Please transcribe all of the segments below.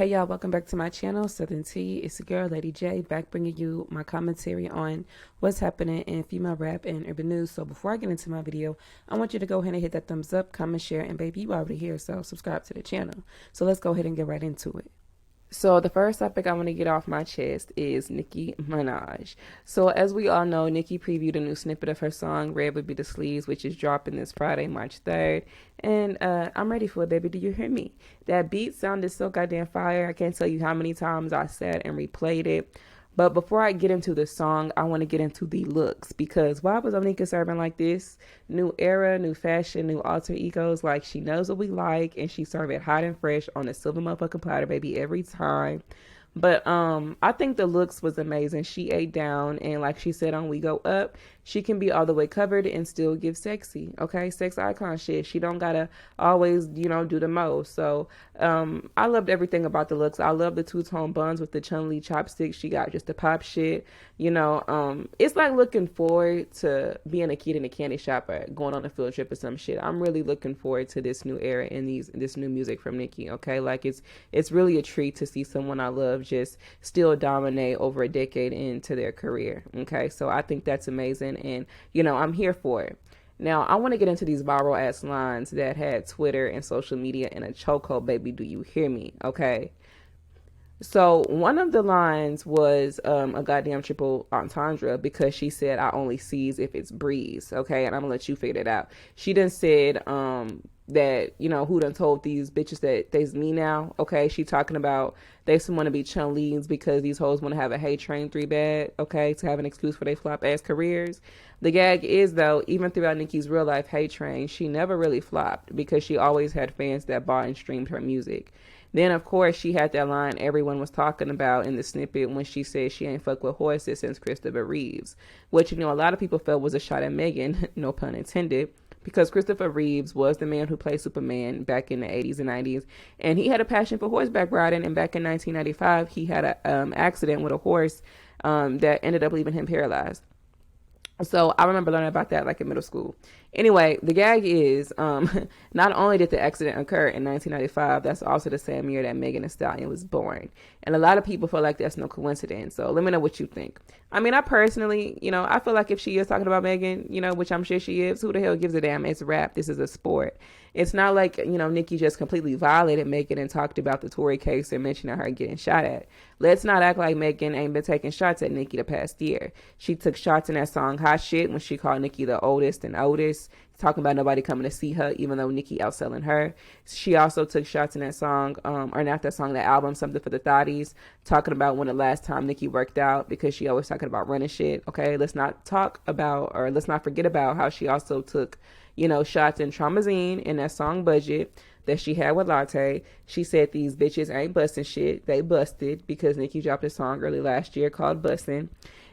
Hey y'all, welcome back to my channel, Southern Tea. It's your girl, Lady J, back bringing you my commentary on what's happening in female rap and urban news. So before I get into my video, I want you to go ahead and hit that thumbs up, comment, share, and baby, you already here, so subscribe to the channel. So let's go ahead and get right into it. So the first topic I want to get off my chest is Nicki Minaj. So as we all know, Nicki previewed a new snippet of her song, Red Would Be the Sleeves, which is dropping this Friday, March 3rd. And I'm ready for it, baby. Do you hear me? That beat sounded so goddamn fire. I can't tell you how many times I sat and replayed it. But before I get into the song, I want to get into the looks, because why was Onika serving like this? New era, new fashion, new alter egos. Like, she knows what we like, and she serve it hot and fresh on a silver motherfucking platter, baby, every time. But I think the looks was amazing. She ate down, and like she said on We Go Up, she can be all the way covered and still give sexy, okay? Sex icon shit. She don't gotta always, do the most. So I loved everything about the looks. I love the two-tone buns with the Chun-Li chopsticks. She got just the pop shit, it's like looking forward to being a kid in a candy shop or going on a field trip or some shit. I'm really looking forward to this new era and this new music from Nicki, okay? Like, it's really a treat to see someone I love just still dominate over a decade into their career, okay? So I think that's amazing, and I'm here for it. Now, I want to get into these viral ass lines that had Twitter and social media in a chokehold, baby. Do you hear me? Okay. So one of the lines was a goddamn triple entendre, because she said, I only sees if it's breeze. Okay. And I'm gonna let you figure it out. She done said that, who done told these bitches that they's me now. Okay. She talking about they want to be Chun-Li's because these hoes want to have a hate train 3 bad. Okay. To have an excuse for their flop ass careers. The gag is, though, even throughout Nicki's real life hate train, she never really flopped because she always had fans that bought and streamed her music. Then, of course, she had that line everyone was talking about in the snippet when she said she ain't fuck with horses since Christopher Reeves, which, a lot of people felt was a shot at Megan, no pun intended, because Christopher Reeves was the man who played Superman back in the 80s and 90s, and he had a passion for horseback riding, and back in 1995, he had an accident with a horse that ended up leaving him paralyzed. So I remember learning about that like in middle school. Anyway, the gag is not only did the accident occur in 1995, that's also the same year that Megan Thee Stallion was born. And a lot of people feel like that's no coincidence. So let me know what you think. I mean, I personally, I feel like if she is talking about Megan, which I'm sure she is, who the hell gives a damn? It's rap. This is a sport. It's not like, Nicki just completely violated Megan and talked about the Tory case and mentioned her getting shot at. Let's not act like Megan ain't been taking shots at Nicki the past year. She took shots in that song Hot Shit when she called Nicki the oldest and oldest, talking about nobody coming to see her, even though Nicki outselling her. She also took shots in that song, or not that song, that album, Something for the Thotties, talking about when the last time Nicki worked out, because she always talking about running shit, okay? Let's not forget about how she also took, shots in Traumazine in that song Budget that she had with Latto. She said these bitches ain't busting shit. They busted, because Nicki dropped a song early last year called Bustin'.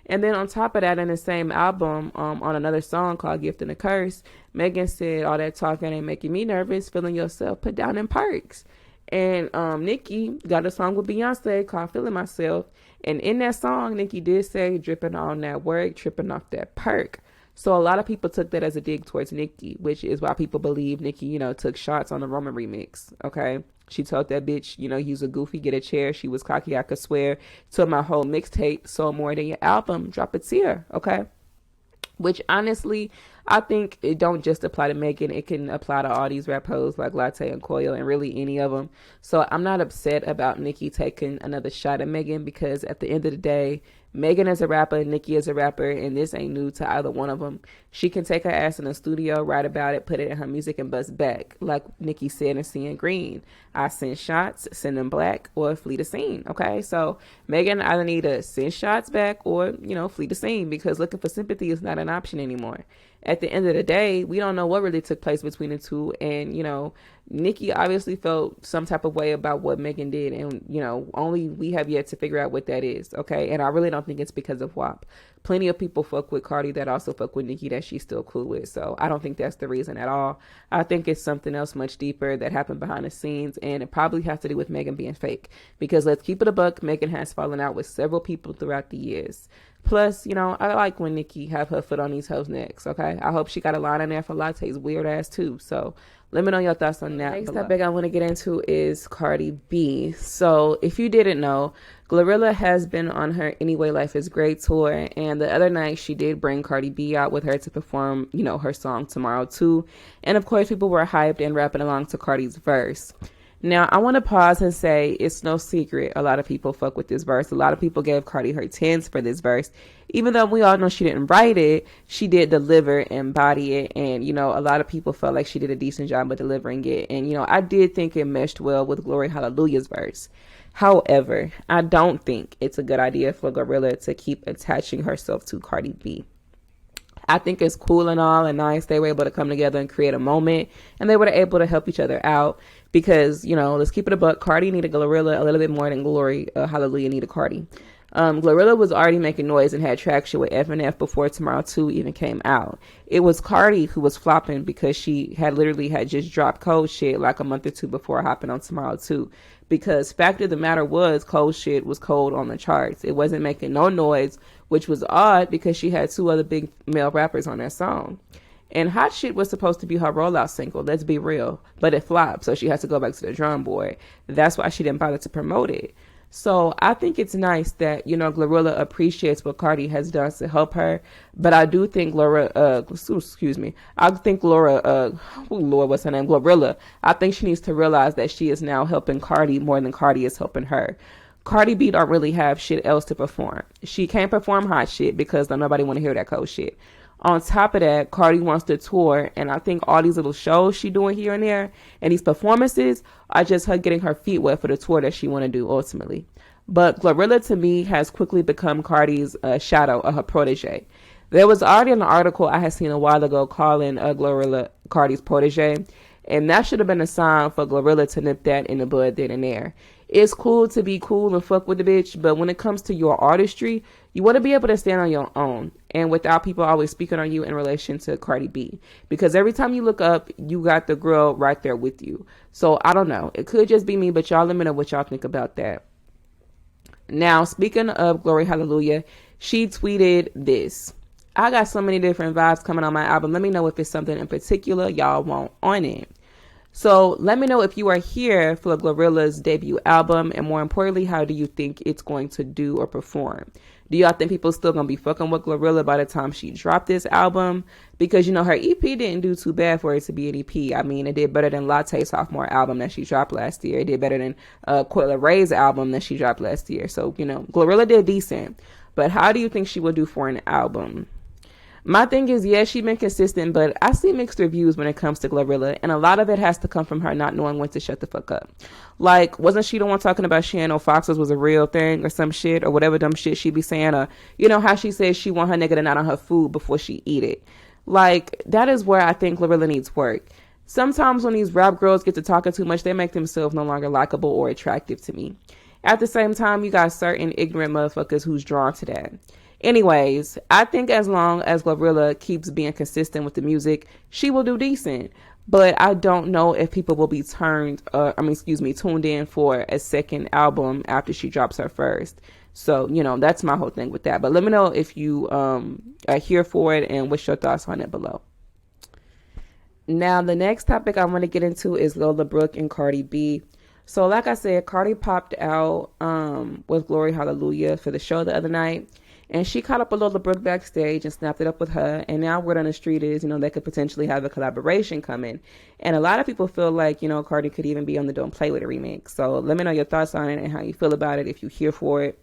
And then on top of that, in the same album, on another song called Gift and a Curse, Megan said, all that talking ain't making me nervous, feeling yourself, put down in perks. And Nicki got a song with Beyonce called Feeling Myself. And in that song, Nicki did say, dripping on that work, tripping off that perk. So a lot of people took that as a dig towards Nicki, which is why people believe Nicki, took shots on the Roman remix, okay? She told that bitch, use a goofy, get a chair. She was cocky, I could swear. To my whole mixtape, sold more than your album. Drop a tear, okay? Which, honestly, I think it don't just apply to Megan. It can apply to all these rap hoes like Latto and Coi, and really any of them. So I'm not upset about Nicki taking another shot at Megan, because at the end of the day, Megan is a rapper, Nicki is a rapper, and this ain't new to either one of them. She can take her ass in the studio, write about it, put it in her music, and bust back. Like Nicki said in Seeing Green, I send shots, send them black, or flee the scene, okay? So Megan either need to send shots back or, flee the scene, because looking for sympathy is not an option anymore. At the end of the day, we don't know what really took place between the two, and, Nicki obviously felt some type of way about what Megan did, and, only we have yet to figure out what that is, okay? And I really don't think it's because of WAP. Plenty of people fuck with Cardi that also fuck with Nicki that she's still cool with, so I don't think that's the reason at all. I think it's something else much deeper that happened behind the scenes, and it probably has to do with Megan being fake, because let's keep it a buck, Megan has fallen out with several people throughout the years. Plus, I like when Nicki have her foot on these hoes' necks, okay? I hope she got a line in there for Latte's weird ass too. So let me know your thoughts on that. Next topic I want to get into is Cardi B. So if you didn't know, Glorilla has been on her Anyway Life is Great tour, and the other night she did bring Cardi B out with her to perform, her song Tomorrow too. And of course people were hyped and rapping along to Cardi's verse. Now, I want to pause and say it's no secret a lot of people fuck with this verse. A lot of people gave Cardi her 10s for this verse. Even though we all know she didn't write it, she did deliver and body it. And, a lot of people felt like she did a decent job of delivering it. And, I did think it meshed well with Glory Hallelujah's verse. However, I don't think it's a good idea for Glorilla to keep attaching herself to Cardi B. I think it's cool and all and nice they were able to come together and create a moment, and they were able to help each other out because, let's keep it a buck. Cardi needed Glorilla a little bit more than Glory Hallelujah needed Cardi. Glorilla was already making noise and had traction with F&F before Tomorrow 2 even came out. It was Cardi who was flopping because she had just dropped Cold Shit like a month or two before hopping on Tomorrow 2. Because fact of the matter was, Cold Shit was cold on the charts. It wasn't making no noise, which was odd because she had 2 other big male rappers on that song. And Hot Shit was supposed to be her rollout single, let's be real. But it flopped, so she had to go back to the drawing board. That's why she didn't bother to promote it. So I think it's nice that, Glorilla appreciates what Cardi has done to help her. But I do think Glorilla, I think she needs to realize that she is now helping Cardi more than Cardi is helping her. Cardi B don't really have shit else to perform. She can't perform Hot Shit because nobody want to hear that cold shit. On top of that, Cardi wants to tour, and I think all these little shows she doing here and there and these performances are just her getting her feet wet for the tour that she want to do ultimately. But Glorilla, to me, has quickly become Cardi's shadow or her protege. There was already an article I had seen a while ago calling Glorilla Cardi's protege, and that should have been a sign for Glorilla to nip that in the bud then and there. It's cool to be cool and fuck with the bitch, but when it comes to your artistry, you want to be able to stand on your own and without people always speaking on you in relation to Cardi B. Because every time you look up, you got the girl right there with you. So I don't know. It could just be me, but y'all let me know what y'all think about that. Now, speaking of Glory Hallelujah, she tweeted this. I got so many different vibes coming on my album. Let me know if it's something in particular y'all want on it. So let me know if you are here for Glorilla's debut album, and more importantly, how do you think it's going to do or perform? Do y'all think people still gonna be fucking with Glorilla by the time she dropped this album? Because her EP didn't do too bad for it to be an EP. I mean, it did better than Latte's sophomore album that she dropped last year. It did better than Coi Leray's album that she dropped last year. So Glorilla did decent. But how do you think she will do for an album? My thing is, yeah, she's been consistent, but I see mixed reviews when it comes to Glorilla, and a lot of it has to come from her not knowing when to shut the fuck up. Like, wasn't she the one talking about she ain't no foxes was a real thing or some shit, or whatever dumb shit she be saying, or, how she says she want her nigga to not on her food before she eat it. Like, that is where I think Glorilla needs work. Sometimes when these rap girls get to talking too much, they make themselves no longer likable or attractive to me. At the same time, you got certain ignorant motherfuckers who's drawn to that. Anyways, I think as long as Glorilla keeps being consistent with the music, she will do decent. But I don't know if people will be tuned in for a second album after she drops her first. So, that's my whole thing with that. But let me know if you are here for it and what's your thoughts on it below. Now, the next topic I want to get into is Lola, Brooke, and Cardi B. So, like I said, Cardi popped out with Glory Hallelujah for the show the other night. And she caught up with Lola Brooke backstage and snapped it up with her. And now word on the street is, they could potentially have a collaboration coming. And a lot of people feel like, Cardi could even be on the Don't Play With It remix. So let me know your thoughts on it and how you feel about it if you're here for it.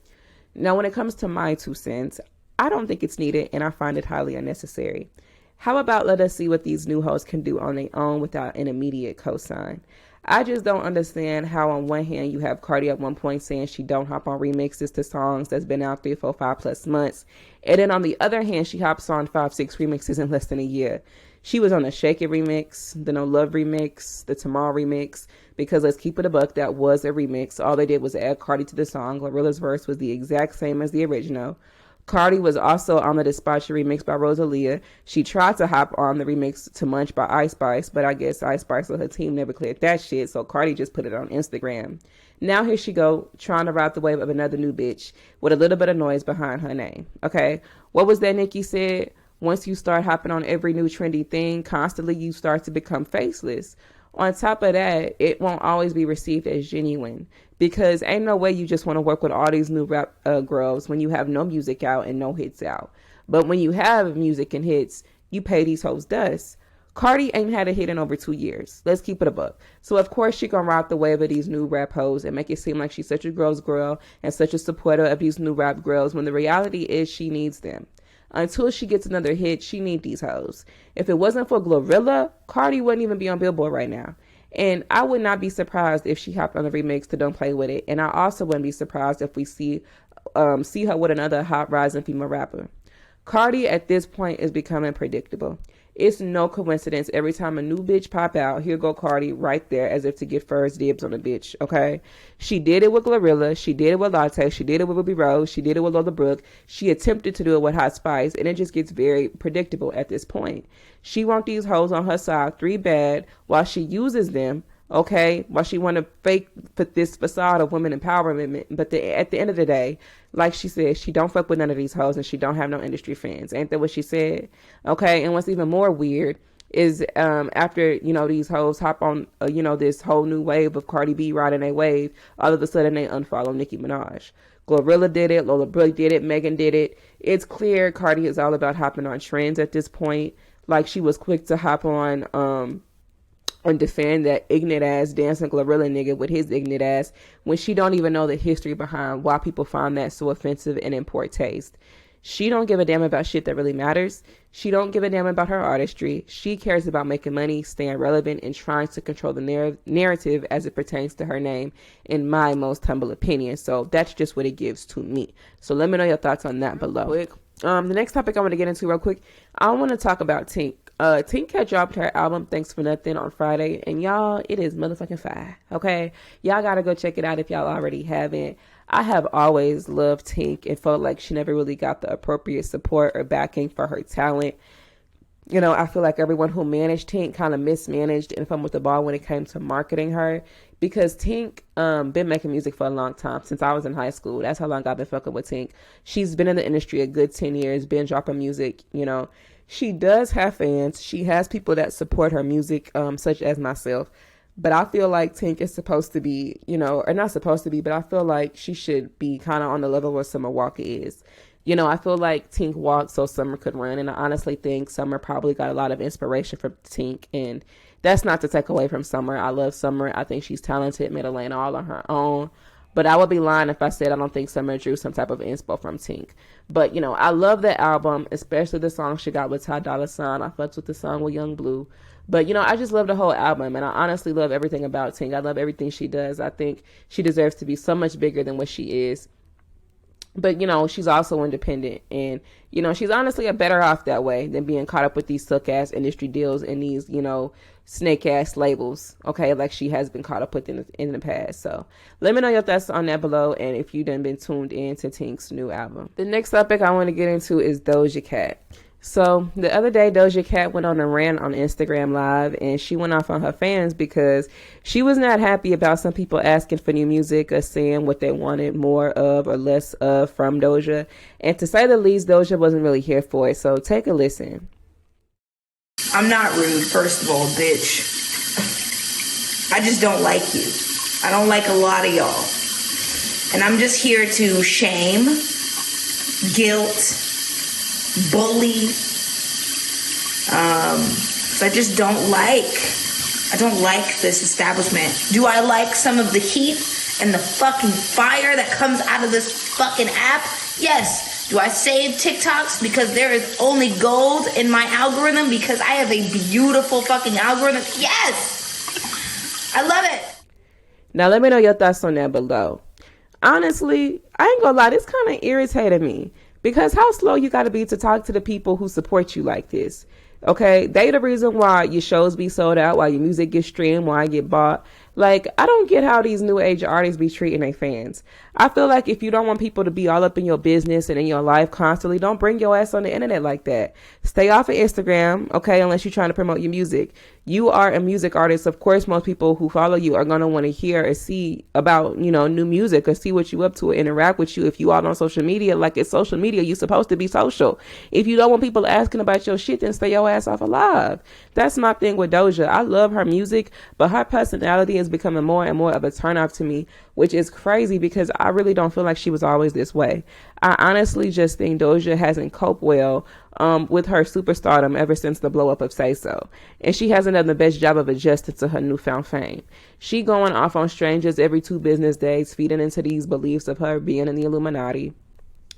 Now, when it comes to my 2 cents, I don't think it's needed and I find it highly unnecessary. How about let us see what these new hoes can do on their own without an immediate cosign? I just don't understand how on one hand you have Cardi at one point saying she don't hop on remixes to songs that's been out 3, 4, 5+ months. And then on the other hand, she hops on 5, 6 remixes in less than a year. She was on the Shake It remix, the No Love remix, the Tomorrow remix, because let's keep it a buck, that was a remix. All they did was add Cardi to the song. Glorilla's verse was the exact same as the original. Cardi was also on the Dispatch remix by Rosalia. She tried to hop on the remix to Munch by Ice Spice, but I guess Ice Spice or her team never cleared that shit, so Cardi just put it on Instagram. Now here she go, trying to ride the wave of another new bitch with a little bit of noise behind her name. Okay, what was that Nicki said? Once you start hopping on every new trendy thing, constantly you start to become faceless. On top of that, it won't always be received as genuine, because ain't no way you just want to work with all these new rap girls when you have no music out and no hits out. But when you have music and hits, you pay these hoes dust. Cardi ain't had a hit in over 2 years. Let's keep it a buck. So of course she gonna ride the wave of these new rap hoes and make it seem like she's such a girl's girl and such a supporter of these new rap girls, when the reality is she needs them. Until she gets another hit, she need these hoes. If it wasn't for Glorilla, Cardi wouldn't even be on Billboard right now. And I would not be surprised if she hopped on the remix to Don't Play With It. And I also wouldn't be surprised if we see her with another hot rising female rapper. Cardi at this point is becoming predictable. It's no coincidence every time a new bitch pop out, here go Cardi right there as if to get first dibs on a bitch, okay? She did it with Glorilla, she did it with Latto, she did it with Ruby Rose, she did it with Lola Brooke, she attempted to do it with Hot Spice, and it just gets very predictable at this point. She want these hoes on her side 3 bad while she uses them, okay, while she want to fake this facade of women empowerment, but at the end of the day, like she said, she don't fuck with none of these hoes and she don't have no industry friends. Ain't that what she said? Okay, and what's even more weird is after, these hoes hop on, this whole new wave of Cardi B riding a wave, all of a sudden they unfollow Nicki Minaj. Glorilla did it, Lola Brooke did it, Megan did it. It's clear Cardi is all about hopping on trends at this point. Like, she was quick to hop on and defend that ignorant ass dancing Glorilla nigga with his ignorant ass when she don't even know the history behind why people find that so offensive and in poor taste. She don't give a damn about shit that really matters. She don't give a damn about her artistry. She cares about making money, staying relevant, and trying to control the narrative as it pertains to her name, in my most humble opinion. So that's just what it gives to me. So let me know your thoughts on that below. The next topic I want to get into real quick, I want to talk about Tink. Tink had dropped her album Thanks for Nothing on Friday, and y'all, it is motherfucking fire, okay? Y'all gotta go check it out if y'all already haven't. I have always loved Tink and felt like she never really got the appropriate support or backing for her talent. I feel like everyone who managed Tink kind of mismanaged and fumbled the ball when it came to marketing her, because Tink been making music for a long time, since I was in high school. That's how long I've been fucking with Tink. She's been in the industry a good 10 years, been dropping music, She does have fans. She has people that support her music, such as myself. But I feel like Tink is supposed to be, or not supposed to be, but I feel like she should be kind of on the level where Summer Walker is. I feel like Tink walked so Summer could run. And I honestly think Summer probably got a lot of inspiration from Tink. And that's not to take away from Summer. I love Summer. I think she's talented, made a lane all on her own. But I would be lying if I said I don't think Summer drew some type of inspo from Tink. But, I love that album, especially the song she got with Ty Dolla $ign. I fucked with the song with Young Blue. But, I just love the whole album, and I honestly love everything about Tink. I love everything she does. I think she deserves to be so much bigger than what she is. But, she's also independent, and, she's honestly a better off that way than being caught up with these suck-ass industry deals and these, snake-ass labels, okay, like she has been caught up with in the past. So let me know your thoughts on that below, and if you done been tuned in to Tink's new album. The next topic I want to get into is Doja Cat. So the other day, Doja Cat went on a rant on Instagram Live, and she went off on her fans because she was not happy about some people asking for new music or saying what they wanted more of or less of from Doja. And to say the least, Doja wasn't really here for it. So take a listen. I'm not rude, first of all, bitch. I just don't like you. I don't like a lot of y'all. And I'm just here to shame, guilt, bully. So I just don't like this establishment. Do I like some of the heat and the fucking fire that comes out of this fucking app? Yes. Do I save TikToks because there is only gold in my algorithm because I have a beautiful fucking algorithm? Yes. I love it. Now let me know your thoughts on that below. Honestly, I ain't gonna lie, this kind of irritated me. Because how slow you gotta be to talk to the people who support you like this. Okay, they the reason why your shows be sold out, why your music gets streamed, why I get bought. Like, I don't get how these new age artists be treating their fans. I feel like if you don't want people to be all up in your business and in your life constantly, don't bring your ass on the internet like that. Stay off of Instagram, okay, unless you're trying to promote your music. You are a music artist. Of course, most people who follow you are going to want to hear or see about, new music or see what you up to or interact with you. If you all on social media, like it's social media, you're supposed to be social. If you don't want people asking about your shit, then stay your ass off alive. That's my thing with Doja. I love her music, but her personality is becoming more and more of a turnoff to me, which is crazy because I really don't feel like she was always this way. I honestly just think Doja hasn't coped well with her superstardom ever since the blow up of Say So. And she hasn't done the best job of adjusting to her newfound fame. She going off on strangers every 2 business days, feeding into these beliefs of her being in the Illuminati.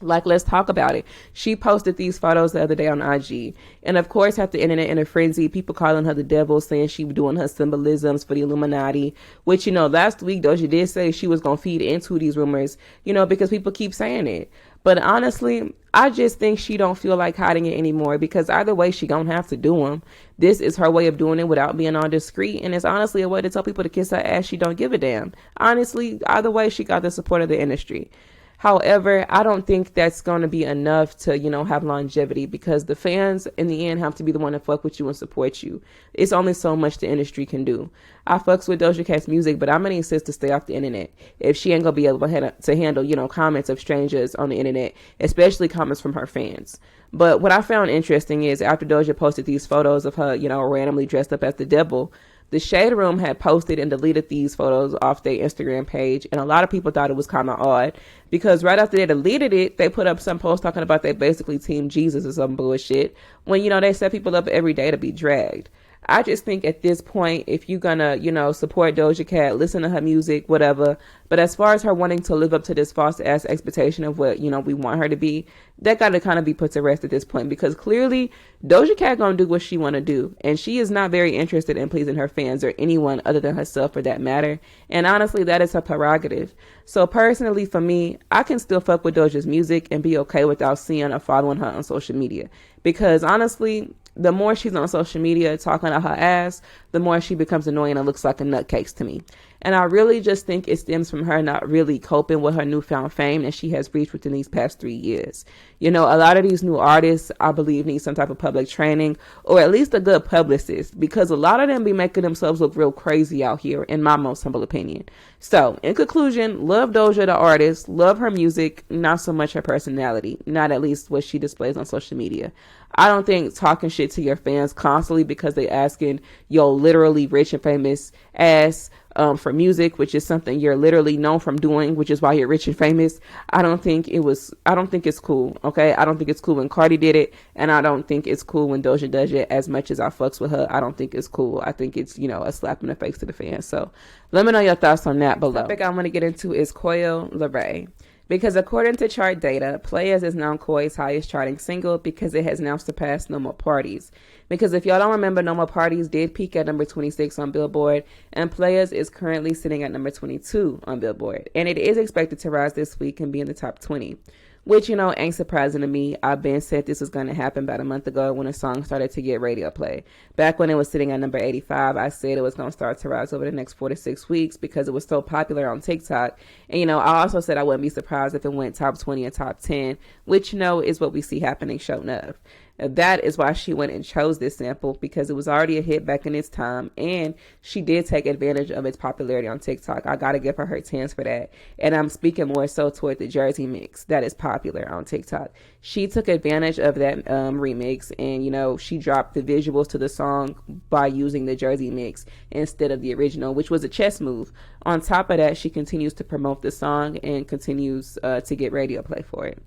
Like, let's talk about it. She posted these photos the other day on IG. And of course, had the internet in a frenzy, people calling her the devil, saying she was doing her symbolisms for the Illuminati, which, last week, Doja did say she was going to feed into these rumors, because people keep saying it. But honestly, I just think she don't feel like hiding it anymore because either way, she gonna have to do them. This is her way of doing it without being all discreet. And it's honestly a way to tell people to kiss her ass. She don't give a damn. Honestly, either way, she got the support of the industry. However, I don't think that's going to be enough to, have longevity because the fans in the end have to be the one to fuck with you and support you. It's only so much the industry can do. I fucks with Doja Cat's music, but I'm going to insist to stay off the internet if she ain't going to be able to handle, comments of strangers on the internet, especially comments from her fans. But what I found interesting is after Doja posted these photos of her, randomly dressed up as the devil, the Shade Room had posted and deleted these photos off their Instagram page, and a lot of people thought it was kind of odd because right after they deleted it, they put up some post talking about they basically Team Jesus or some bullshit when, they set people up every day to be dragged. I just think at this point, if you're gonna, support Doja Cat, listen to her music, whatever. But as far as her wanting to live up to this false ass expectation of what, we want her to be, that gotta kind of be put to rest at this point because clearly Doja Cat gonna do what she wanna do. And she is not very interested in pleasing her fans or anyone other than herself for that matter. And honestly, that is her prerogative. So personally for me, I can still fuck with Doja's music and be okay without seeing or following her on social media. Because honestly, the more she's on social media talking to her ass, the more she becomes annoying and looks like a nutcase to me. And I really just think it stems from her not really coping with her newfound fame that she has reached within these past 3 years. A lot of these new artists, I believe, need some type of public training or at least a good publicist because a lot of them be making themselves look real crazy out here, in my most humble opinion. So, in conclusion, love Doja, the artist, love her music, not so much her personality, not at least what she displays on social media. I don't think talking shit to your fans constantly because they asking your literally rich and famous ass for music, which is something you're literally known from doing, which is why you're rich and famous. I don't think it's cool. Okay. I don't think it's cool when Cardi did it. And I don't think it's cool when Doja does it. As much as I fucks with her, I don't think it's cool. I think it's, a slap in the face to the fans. So let me know your thoughts on that below. The topic I want to get into is Coi Leray. Because according to chart data, Players is now Coi's highest charting single because it has now surpassed No More Parties. Because if y'all don't remember, No More Parties did peak at number 26 on Billboard, and Players is currently sitting at number 22 on Billboard. And it is expected to rise this week and be in the top 20. Which, ain't surprising to me. I've been said this was going to happen about a month ago when a song started to get radio play. Back when it was sitting at number 85, I said it was going to start to rise over the next 4 to 6 weeks because it was so popular on TikTok. And, I also said I wouldn't be surprised if it went top 20 or top 10, which, is what we see happening show enough. That is why she went and chose this sample because it was already a hit back in its time and she did take advantage of its popularity on TikTok. I gotta give her 10s for that. And I'm speaking more so toward the Jersey mix that is popular on TikTok. She took advantage of that remix and, she dropped the visuals to the song by using the Jersey mix instead of the original, which was a chess move. On top of that, she continues to promote the song and continues to get radio play for it.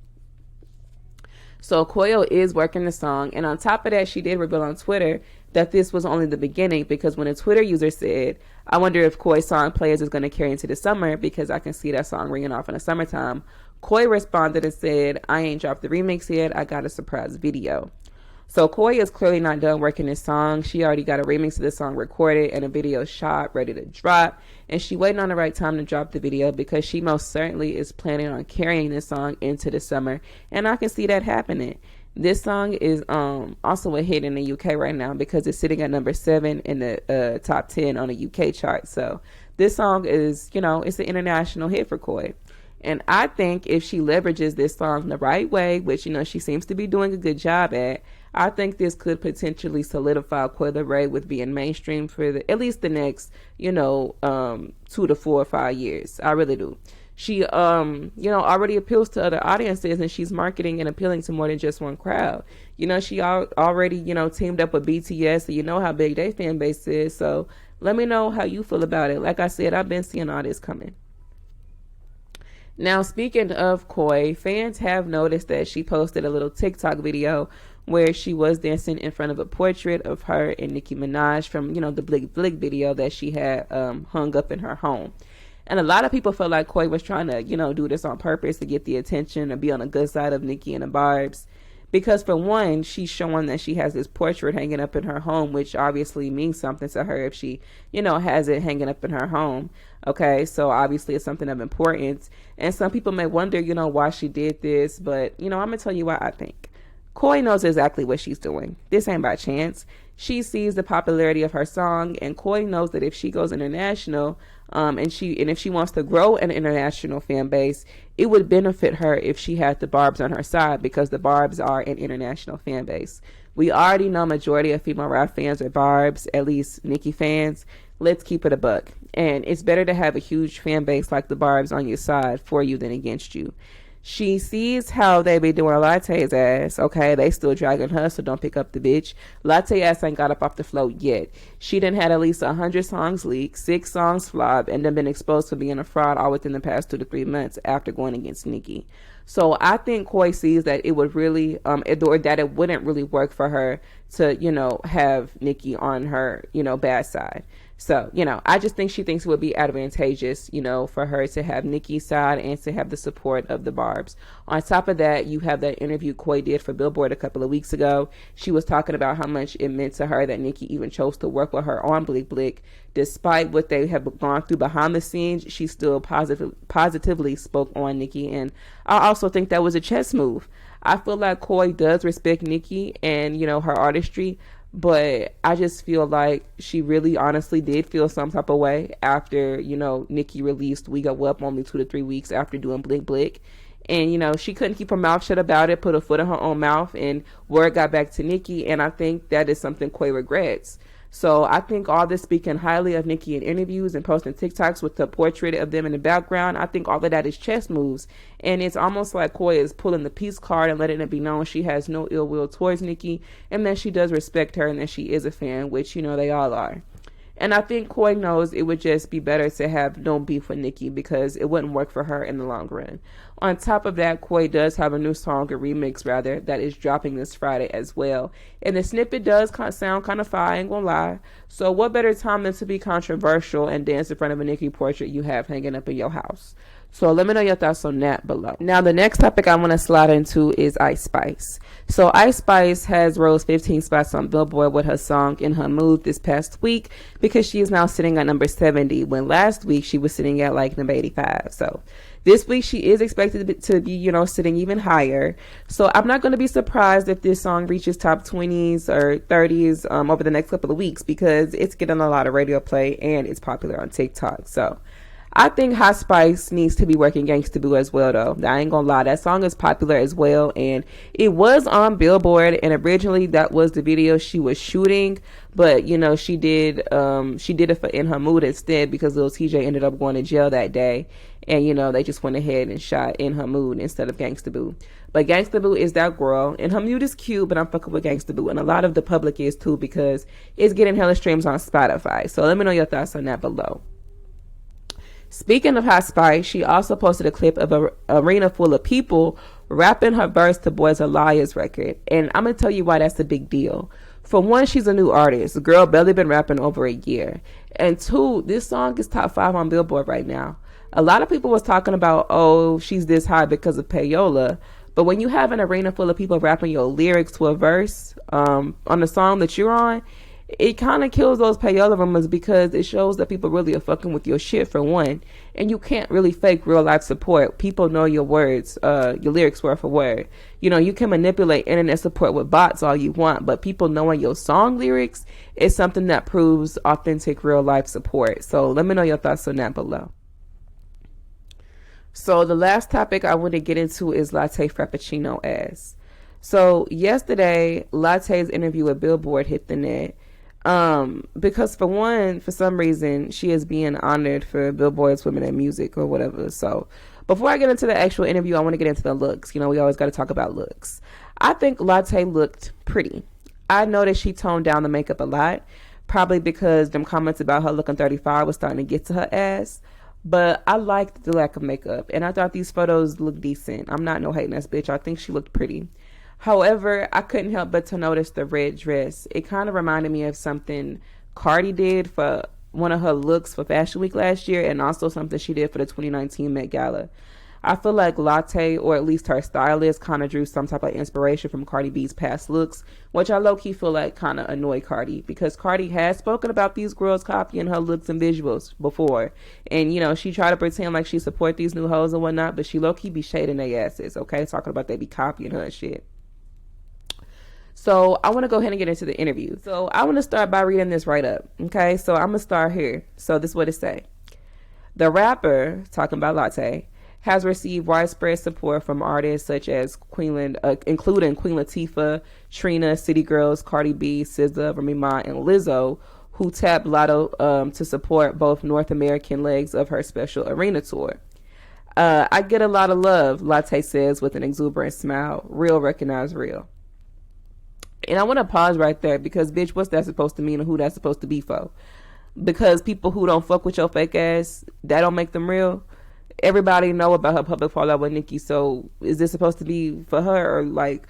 So Coi is working the song, and on top of that, she did reveal on Twitter that this was only the beginning because when a Twitter user said, I wonder if Coi's song Players is going to carry into the summer because I can see that song ringing off in the summertime, Coi responded and said, I ain't dropped the remix yet, I got a surprise video. So Coi is clearly not done working this song. She already got a remix of the song recorded and a video shot, ready to drop. And she waiting on the right time to drop the video because she most certainly is planning on carrying this song into the summer. And I can see that happening. This song is also a hit in the UK right now because it's sitting at number 7 in the top 10 on the UK chart. So this song is, it's an international hit for Coi. And I think if she leverages this song the right way, which, she seems to be doing a good job at, I think this could potentially solidify Coi Leray with being mainstream for at least the next, 2 to 4 or 5 years. I really do. She, already appeals to other audiences, and she's marketing and appealing to more than just one crowd. She already, teamed up with BTS, so you know how big their fan base is. So let me know how you feel about it. Like I said, I've been seeing all this coming. Now, speaking of Coi, fans have noticed that she posted a little TikTok video where she was dancing in front of a portrait of her and Nicki Minaj from, the Blick Blick video that she had hung up in her home. And a lot of people felt like Coi was trying to, do this on purpose to get the attention or be on the good side of Nicki and the Barbs. Because for one, she's showing that she has this portrait hanging up in her home, which obviously means something to her if she, has it hanging up in her home. Okay, so obviously it's something of importance. And some people may wonder, why she did this. But, I'm going to tell you why I think. Coi knows exactly what she's doing. This ain't by chance. She sees the popularity of her song, and Coi knows that if she goes international, and if she wants to grow an international fan base, it would benefit her if she had the Barbs on her side, because the Barbs are an international fan base. We already know majority of female rap fans are Barbs, at least Nicki fans. Let's keep it a buck. And it's better to have a huge fan base like the Barbs on your side for you than against you. She sees how they be doing Latte's ass. Okay, they still dragging her, so don't pick up the bitch. Latte ass ain't got up off the float yet. She done had at least 100 songs leak, 6 songs flop, and then been exposed for being a fraud all within the past 2 to 3 months after going against Nicki. So I think Coi sees that it would really, or that it wouldn't really work for her to, have Nicki on her, bad side. So, I just think she thinks it would be advantageous, for her to have Nicki's side and to have the support of the Barbs. On top of that, you have that interview Coi did for Billboard a couple of weeks ago. She was talking about how much it meant to her that Nicki even chose to work with her on Blick Blick. Despite what they have gone through behind the scenes, she still positively spoke on Nicki. And I also think that was a chess move. I feel like Coi does respect Nicki and, her artistry. But I just feel like she really honestly did feel some type of way after, Nicki released We Go Up only 2 to 3 weeks after doing Blick Blick. And, she couldn't keep her mouth shut about it, put her foot in her own mouth, and word got back to Nicki. And I think that is something Coi regrets. So I think all this speaking highly of Nicki in interviews and posting TikToks with the portrait of them in the background, I think all of that is chess moves. And it's almost like Coi is pulling the peace card and letting it be known she has no ill will towards Nicki, and that she does respect her and that she is a fan, which, they all are. And I think Coi knows it would just be better to have no beef with Nicki because it wouldn't work for her in the long run. On top of that, Coi does have a new song, a remix rather, that is dropping this Friday as well. And the snippet does sound kind of fire, I ain't gonna lie. So what better time than to be controversial and dance in front of a Nicki portrait you have hanging up in your house? So let me know your thoughts on that below. Now, the next topic I want to slide into is Ice Spice. So Ice Spice has rose 15 spots on Billboard with her song In Her Mood this past week because she is now sitting at number 70 when last week she was sitting at like number 85. So this week she is expected to be, sitting even higher. So I'm not going to be surprised if this song reaches top 20s or 30s over the next couple of weeks because it's getting a lot of radio play and it's popular on TikTok. So I think Hot Spice needs to be working Gangsta Boo as well, though. I ain't gonna lie, that song is popular as well, and it was on Billboard, and originally that was the video she was shooting, but she did it for In Her Mood instead because Lil TJ ended up going to jail that day, and they just went ahead and shot In Her Mood instead of Gangsta Boo. But Gangsta Boo is that girl, and her mood is cute, but I'm fucking with Gangsta Boo, and a lot of the public is too because it's getting hella streams on Spotify. So let me know your thoughts on that below. Speaking of Hot Spice, she also posted a clip of an arena full of people rapping her verse to Boys Are Liars record. And I'm going to tell you why that's a big deal. For one, she's a new artist. The girl barely been rapping over a year. And two, this song is top 5 on Billboard right now. A lot of people was talking about, oh, she's this high because of payola. But when you have an arena full of people rapping your lyrics to a verse on the song that you're on, it kind of kills those payola rumors because it shows that people really are fucking with your shit for one, and you can't really fake real life support. People know your words, your lyrics word for word. You know, you can manipulate internet support with bots all you want, but people knowing your song lyrics is something that proves authentic real life support. So let me know your thoughts on that below. So the last topic I want to get into is Latte Frappuccino ass. So yesterday, Latte's interview with Billboard hit the net. Because for one, for some reason, she is being honored for Billboard's Women in Music or whatever. So before I get into the actual interview, I want to get into the looks. You know, we always got to talk about looks. I think Latte looked pretty. I noticed she toned down the makeup a lot, probably because them comments about her looking 35 was starting to get to her ass. But I liked the lack of makeup, and I thought these photos looked decent. I'm not no hating ass bitch. I think she looked pretty. However, I couldn't help but to notice the red dress. It kind of reminded me of something Cardi did for one of her looks for Fashion Week last year, and also something she did for the 2019 Met Gala. I feel like Latte, or at least her stylist, kind of drew some type of inspiration from Cardi B's past looks, which I low-key feel like kind of annoyed Cardi, because Cardi has spoken about these girls copying her looks and visuals before. And, you know, she tried to pretend like she support these new hoes and whatnot, but she low-key be shading their asses, okay? Talking about they be copying her and shit. So I want to go ahead and get into the interview. So I want to start by reading this right up, okay? So I'm going to start here. So this is what it say. The rapper, talking about Latte, has received widespread support from artists such as including Queen Latifah, Trina, City Girls, Cardi B, SZA, Remy Ma, and Lizzo, who tapped Latto to support both North American legs of her special arena tour. I get a lot of love, Latte says with an exuberant smile. Real recognize real. And I want to pause right there because, bitch, what's that supposed to mean and who that's supposed to be for? Because people who don't fuck with your fake ass, that don't make them real. Everybody know about her public fallout with Nicki, so is this supposed to be for her, or like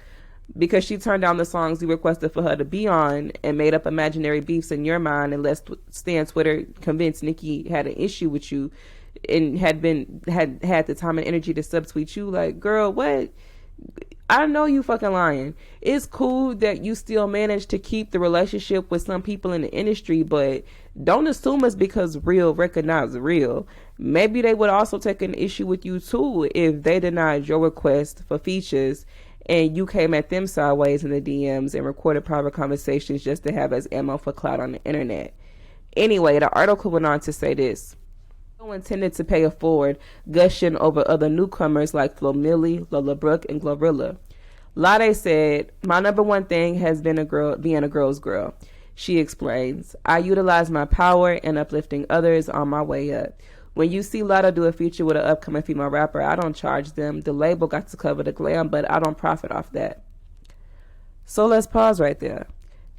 because she turned down the songs you requested for her to be on and made up imaginary beefs in your mind and let Stan Twitter convince Nicki had an issue with you and had the time and energy to subtweet you? Like, girl, what? I know you fucking lying. It's cool that you still managed to keep the relationship with some people in the industry, but don't assume it's because real recognize real. Maybe they would also take an issue with you too if they denied your request for features and you came at them sideways in the DMs and recorded private conversations just to have as ammo for clout on the internet. Anyway, the article went on to say this. Intended to pay it forward, gushing over other newcomers like Flo Milli, Lola, Brooke, and Glorilla. Lade said, "My number one thing has been being a girl's girl." She explains, "I utilize my power and uplifting others on my way up. When you see Latto do a feature with an upcoming female rapper, I don't charge them. The label got to cover the glam, but I don't profit off that." So let's pause right there.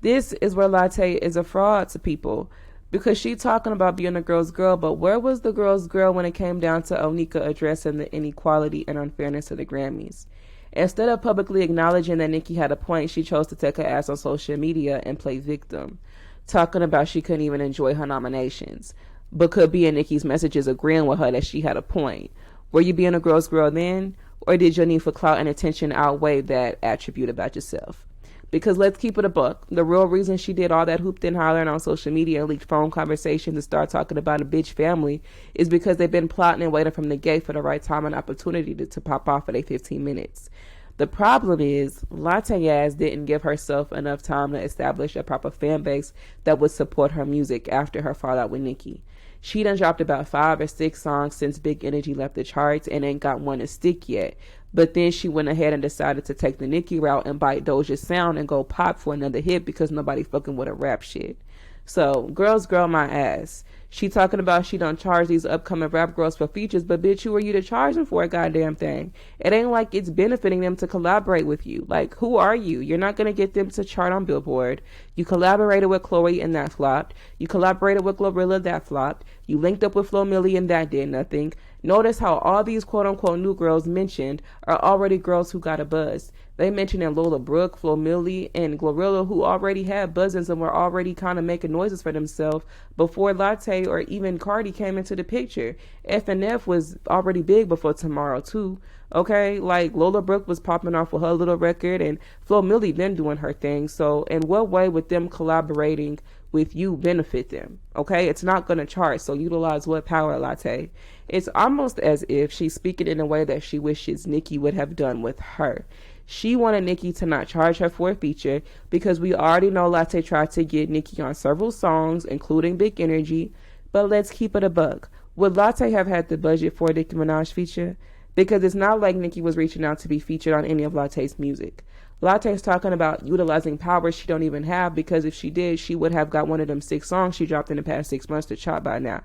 This is where Latte is a fraud to people. Because she talking about being a girl's girl, but where was the girl's girl when it came down to Onika addressing the inequality and unfairness of the Grammys? Instead of publicly acknowledging that Nicki had a point, she chose to take her ass on social media and play victim, talking about she couldn't even enjoy her nominations, but could be in Nicki's messages agreeing with her that she had a point. Were you being a girl's girl then, or did your need for clout and attention outweigh that attribute about yourself? Because let's keep it a buck. The real reason she did all that hooped and hollering on social media and leaked phone conversations and start talking about a bitch family is because they've been plotting and waiting from the gate for the right time and opportunity to pop off for their 15 minutes. The problem is, Latte ass didn't give herself enough time to establish a proper fan base that would support her music after her fallout with Nicki. She done dropped about 5 or 6 songs since Big Energy left the charts and ain't got one to stick yet. But then she went ahead and decided to take the Nicki route and bite Doja's sound and go pop for another hit because nobody fucking with her rap shit. So, girls girl my ass. She talking about she don't charge these upcoming rap girls for features, but bitch, who are you to charge them for a goddamn thing? It ain't like it's benefiting them to collaborate with you. Like, who are you? You're not going to get them to chart on Billboard. You collaborated with Chloe and that flopped. You collaborated with Glorilla, that flopped. You linked up with Flo Milli and that did nothing. Notice how all these quote-unquote new girls mentioned are already girls who got a buzz. They mentioned in Lola, Brooke, Flo Milli, and Glorilla, who already had buzzings and were already kind of making noises for themselves before Latte Latte or even Cardi came into the picture. FNF was already big before Tomorrow too. Okay, like Lola Brooke was popping off with her little record, and Flo Milli been doing her thing. So in what way would them collaborating with you benefit them? Okay, it's not gonna chart. So utilize what power, Latte. It's almost as if she's speaking in a way that she wishes Nicki would have done with her. She wanted Nicki to not charge her for a feature because we already know Latte tried to get Nicki on several songs, including Big Energy. But let's keep it a buck. Would Latte have had the budget for a Nicki Minaj feature? Because it's not like Nicki was reaching out to be featured on any of Latte's music. Latte's talking about utilizing powers she don't even have, because if she did, she would have got one of them 6 songs she dropped in the past 6 months to chop by now.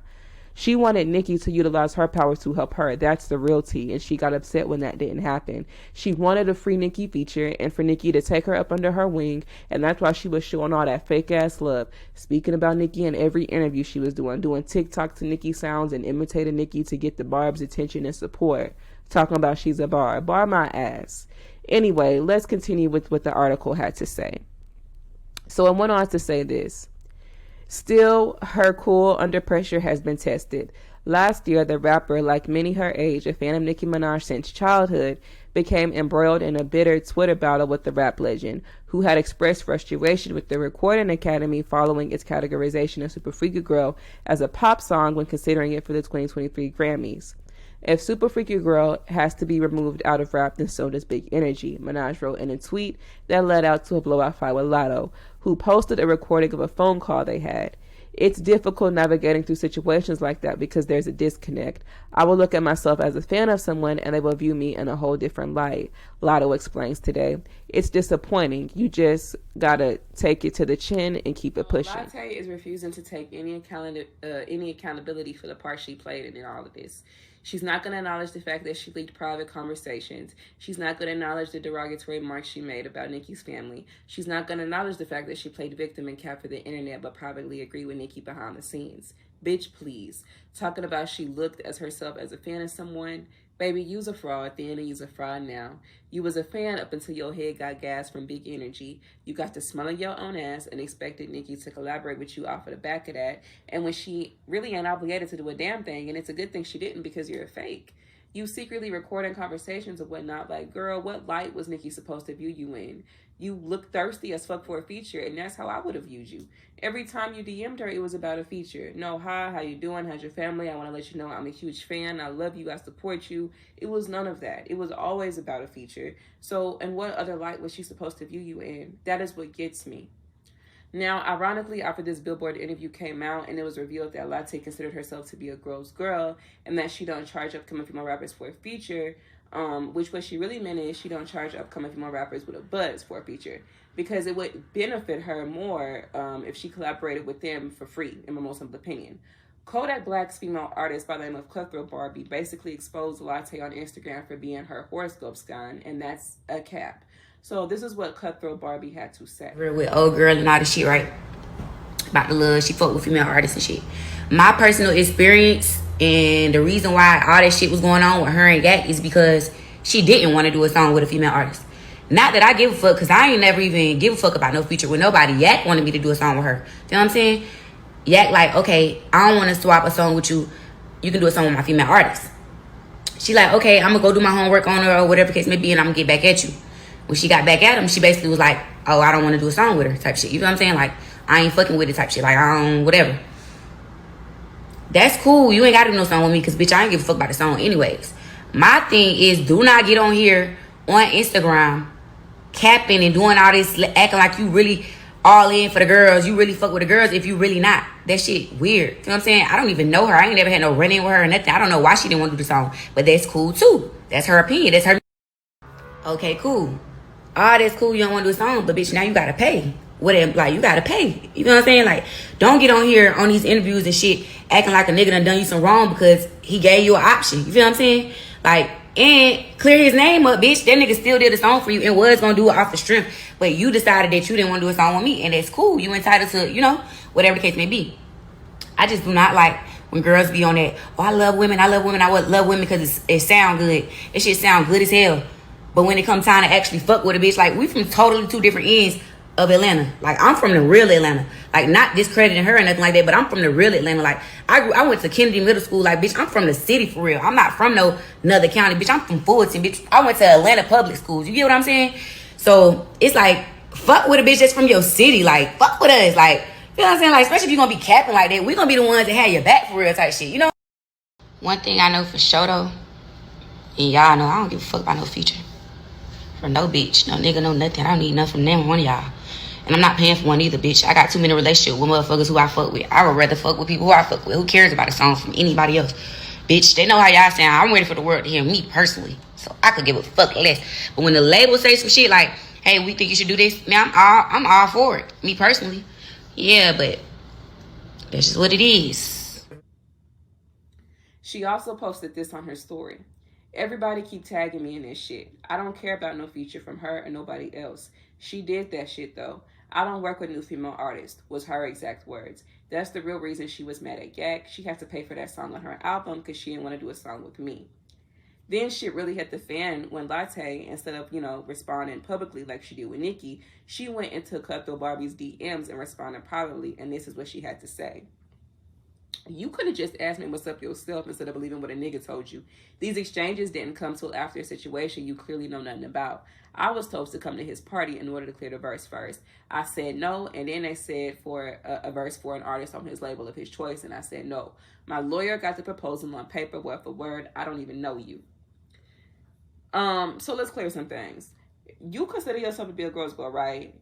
She wanted Nicki to utilize her powers to help her. That's the real tea, and she got upset when that didn't happen. She wanted a free Nicki feature and for Nicki to take her up under her wing, and that's why she was showing all that fake-ass love, speaking about Nicki in every interview she was doing TikTok to Nicki sounds and imitating Nicki to get the Barb's attention and support, talking about she's a bar my ass. Anyway, let's continue with what the article had to say. So it went on to say this. Still, her cool under pressure has been tested. Last year, the rapper, like many her age, a fan of Nicki Minaj since childhood, became embroiled in a bitter Twitter battle with the rap legend, who had expressed frustration with the Recording Academy following its categorization of Super Freaky Girl as a pop song when considering it for the 2023 Grammys. If Super Freaky Girl has to be removed out of rap, then so does Big Energy, Minaj wrote in a tweet that led out to a blowout fight with Latto, who posted a recording of a phone call they had. It's difficult navigating through situations like that because there's a disconnect. I will look at myself as a fan of someone and they will view me in a whole different light, Latto explains today. It's disappointing. You just gotta take it to the chin and keep it pushing. Latte is refusing to take any accountability for the part she played in all of this. She's not going to acknowledge the fact that she leaked private conversations. She's not going to acknowledge the derogatory remarks she made about Nicki's family. She's not going to acknowledge the fact that she played victim and cat for the internet but privately agreed with Nicki behind the scenes. Bitch, please. Talking about she looked as herself as a fan of someone. Baby, you's a fraud then and you's a fraud now. You was a fan up until your head got gas from Big Energy. You got to smelling your own ass and expected Nicki to collaborate with you off of the back of that. And when she really ain't obligated to do a damn thing, and it's a good thing she didn't because you're a fake. You secretly recording conversations and whatnot, like, girl, what light was Nicki supposed to view you in? You look thirsty as fuck for a feature, and that's how I would have viewed you. Every time you DM'd her, it was about a feature. No, hi, how you doing? How's your family? I want to let you know I'm a huge fan. I love you. I support you. It was none of that. It was always about a feature. So, and what other light was she supposed to view you in? That is what gets me. Now, ironically, after this Billboard interview came out and it was revealed that Latte considered herself to be a girl's girl and that she don't charge upcoming female rappers for a feature, which what she really meant is she don't charge upcoming female rappers with a buzz for a feature, because it would benefit her more if she collaborated with them for free, in my most humble opinion. Kodak Black's female artist by the name of Cutthroat Barbie basically exposed Latte on Instagram for being her horoscope sign, and that's a cap. So this is what Cutthroat Barbie had to say. With old girl and all the shit, right? About the love, she fucked with female artists and shit. My personal experience and the reason why all that shit was going on with her and Yak is because she didn't want to do a song with a female artist. Not that I give a fuck, because I ain't never even give a fuck about no feature with nobody. Yak wanted me to do a song with her. You know what I'm saying? Yak like, okay, I don't want to swap a song with you. You can do a song with my female artist. She like, okay, I'm going to go do my homework on her or whatever case may be, and I'm going to get back at you. When she got back at him, she basically was like, oh, I don't want to do a song with her type shit. You know what I'm saying? Like, I ain't fucking with it type shit. Like, I don't, whatever. That's cool. You ain't got to do no song with me because, bitch, I ain't give a fuck about the song anyways. My thing is, do not get on here on Instagram capping and doing all this, acting like you really all in for the girls. You really fuck with the girls if you really not. That shit weird. You know what I'm saying? I don't even know her. I ain't never had no run-in with her or nothing. I don't know why she didn't want to do the song. But that's cool, too. That's her opinion. That's her. Okay, cool. All that's cool, you don't want to do a song, but bitch, now you gotta pay. Whatever, like, you gotta pay. You know what I'm saying? Like, don't get on here on these interviews and shit acting like a nigga done you some wrong because he gave you an option. You feel what I'm saying? Like, and clear his name up, bitch. That nigga still did a song for you and was gonna do it off the strength, but you decided that you didn't want to do a song with me, and that's cool. You entitled to, you know, whatever the case may be. I just do not like when girls be on that, oh, I love women, I love women because it sound good. It shit sound good as hell. But when it comes time to actually fuck with a bitch, like, we from totally two different ends of Atlanta. Like, I'm from the real Atlanta. Like, not discrediting her or nothing like that, but I'm from the real Atlanta. Like, I went to Kennedy Middle School. Like, bitch, I'm from the city for real. I'm not from no another county, bitch. I'm from Fulton, bitch. I went to Atlanta public schools. You get what I'm saying? So it's like, fuck with a bitch that's from your city. Like, fuck with us. Like, you know what I'm saying? Like, especially if you're gonna be capping like that, we're gonna be the ones that have your back for real type shit, you know? One thing I know for sure though, and y'all know I don't give a fuck about no future. For no bitch, no nigga, no nothing. I don't need nothing from them, one of y'all. And I'm not paying for one either, bitch. I got too many relationships with motherfuckers who I fuck with. I would rather fuck with people who I fuck with. Who cares about a song from anybody else? Bitch, they know how y'all sound. I'm ready for the world to hear me personally. So I could give a fuck less. But when the label say some shit like, hey, we think you should do this, man, I'm all for it. Me personally. Yeah, but that's just what it is. She also posted this on her story. Everybody keep tagging me in this shit. I don't care about no feature from her or nobody else. She did that shit though. I don't work with new female artists, was her exact words. That's the real reason she was mad at Yak. She had to pay for that song on her album because she didn't want to do a song with me. Then shit really hit the fan when Latto, instead of, responding publicly like she did with Nicki, she went into Cutthroat Barbie's DMs and responded privately, and this is what she had to say. You could have just asked me what's up yourself instead of believing what a nigga told you. These exchanges didn't come till after a situation you clearly know nothing about. I was told to come to his party in order to clear the verse first. I said no, and then they said for a verse for an artist on his label of his choice, and I said no. My lawyer got the proposal on paper, word for word. I don't even know you. So let's clear some things. You consider yourself to be a girl's girl, right?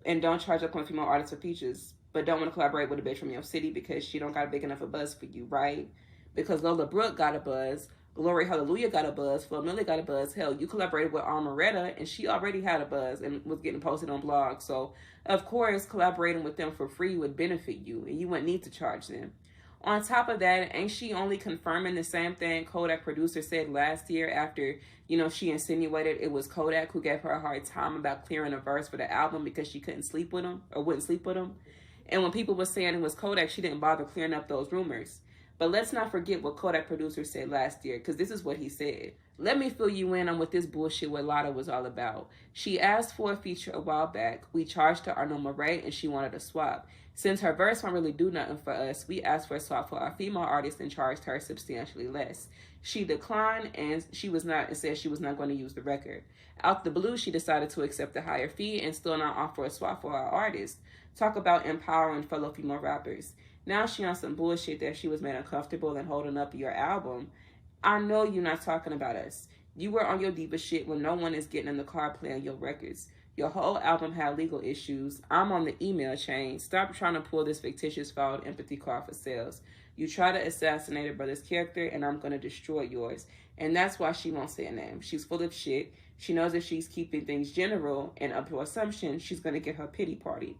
And don't charge up on female artists for features, but don't want to collaborate with a bitch from your city because she don't got a big enough a buzz for you, right? Because Lola Brooke got a buzz, Glory Hallelujah got a buzz, Flo Millie got a buzz. Hell, you collaborated with Armoretta and she already had a buzz and was getting posted on blogs. So, of course, collaborating with them for free would benefit you and you wouldn't need to charge them. On top of that, ain't she only confirming the same thing Kodak producer said last year after, she insinuated it was Kodak who gave her a hard time about clearing a verse for the album because she couldn't sleep with him or wouldn't sleep with him? And when people were saying it was Kodak, she didn't bother clearing up those rumors. But let's not forget what Kodak producer said last year, because this is what he said. Let me fill you in on what this bullshit with Latto was all about. She asked for a feature a while back. We charged her our normal rate, and she wanted a swap. Since her verse won't really do nothing for us, we asked for a swap for our female artist and charged her substantially less. She declined, and said she was not going to use the record. Out the blue, she decided to accept a higher fee and still not offer a swap for our artist. Talk about empowering fellow female rappers. Now she on some bullshit that she was made uncomfortable and holding up your album. I know you're not talking about us. You were on your diva shit when no one is getting in the car playing your records. Your whole album had legal issues. I'm on the email chain. Stop trying to pull this fictitious filed empathy card for sales. You try to assassinate a brother's character and I'm going to destroy yours. And that's why she won't say a name. She's full of shit. She knows if she's keeping things general and up to assumption, she's going to get her pity party.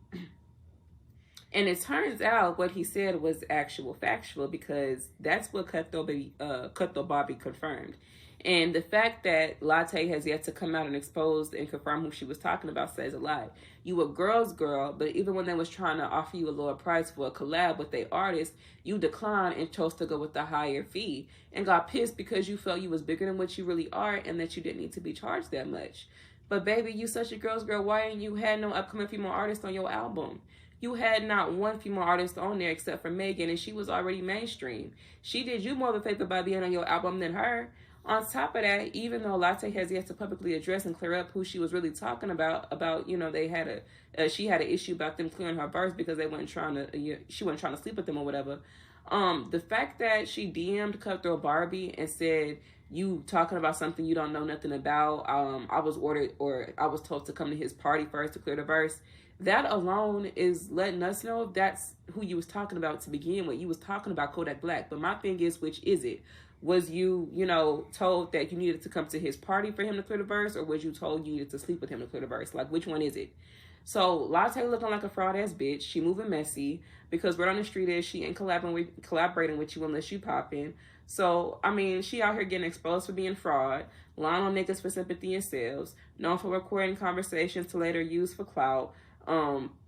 And it turns out what he said was factual because that's what Cutthroat Barbie confirmed. And the fact that Latto has yet to come out and expose and confirm who she was talking about says a lot. You a girl's girl, but even when they was trying to offer you a lower price for a collab with their artist, you declined and chose to go with the higher fee and got pissed because you felt you was bigger than what you really are and that you didn't need to be charged that much. But baby, you such a girl's girl. Why ain't you had no upcoming female artist on your album? You had not one female artist on there except for Megan, and she was already mainstream. She did you more of a favor by being on your album than her. On top of that, even though Latto has yet to publicly address and clear up who she was really talking about they had she had an issue about them clearing her verse because they weren't trying to she wasn't trying to sleep with them or whatever. The fact that she DM'd Cutthroat Barbie and said, you talking about something you don't know nothing about. I was told to come to his party first to clear the verse. That alone is letting us know that's who you was talking about to begin with. You was talking about Kodak Black. But my thing is, which is it? Was you, told that you needed to come to his party for him to clear the verse? Or was you told you needed to sleep with him to clear the verse? Like, which one is it? So, Latto looking like a fraud-ass bitch. She moving messy. Because word on the street is she ain't collaborating with you unless you popping. So, she out here getting exposed for being fraud. Lying on niggas for sympathy and sales. Known for recording conversations to later use for clout.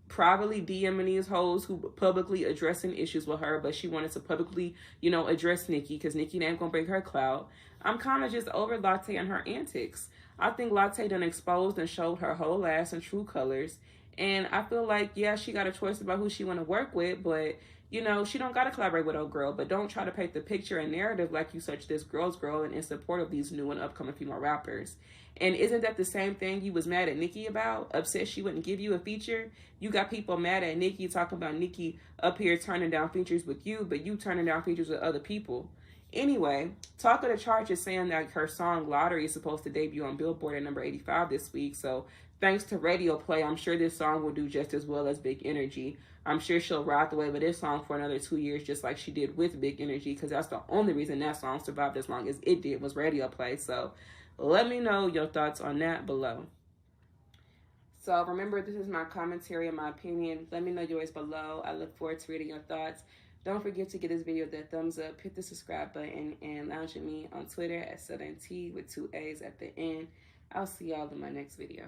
Privately DMing these hoes who publicly addressing issues with her, but she wanted to publicly, address Nicki because Nicki ain't gonna bring her clout. I'm kind of just over Latto and her antics. I think Latto done exposed and showed her whole ass and true colors. And I feel like, yeah, she got a choice about who she want to work with, but you know, she don't got to collaborate with old girl. But don't try to paint the picture and narrative like you such this girl's girl and in support of these new and upcoming female rappers. And isn't that the same thing you was mad at Nicki about? Upset she wouldn't give you a feature? You got people mad at Nicki, talking about Nicki up here turning down features with you, but you turning down features with other people. Anyway, Talk of the Chart is saying that her song Lottery is supposed to debut on Billboard at number 85 this week. So thanks to radio play, I'm sure this song will do just as well as Big Energy. I'm sure she'll ride the wave of this song for another 2 years, just like she did with Big Energy, because that's the only reason that song survived as long as it did was radio play. So let me know your thoughts on that below. So remember, this is my commentary and my opinion. Let me know yours below. I look forward to reading your thoughts. Don't forget to give this video that thumbs up, hit the subscribe button, and lounge with me on Twitter at Southern T with 2 A's at the end. I'll see y'all in my next video.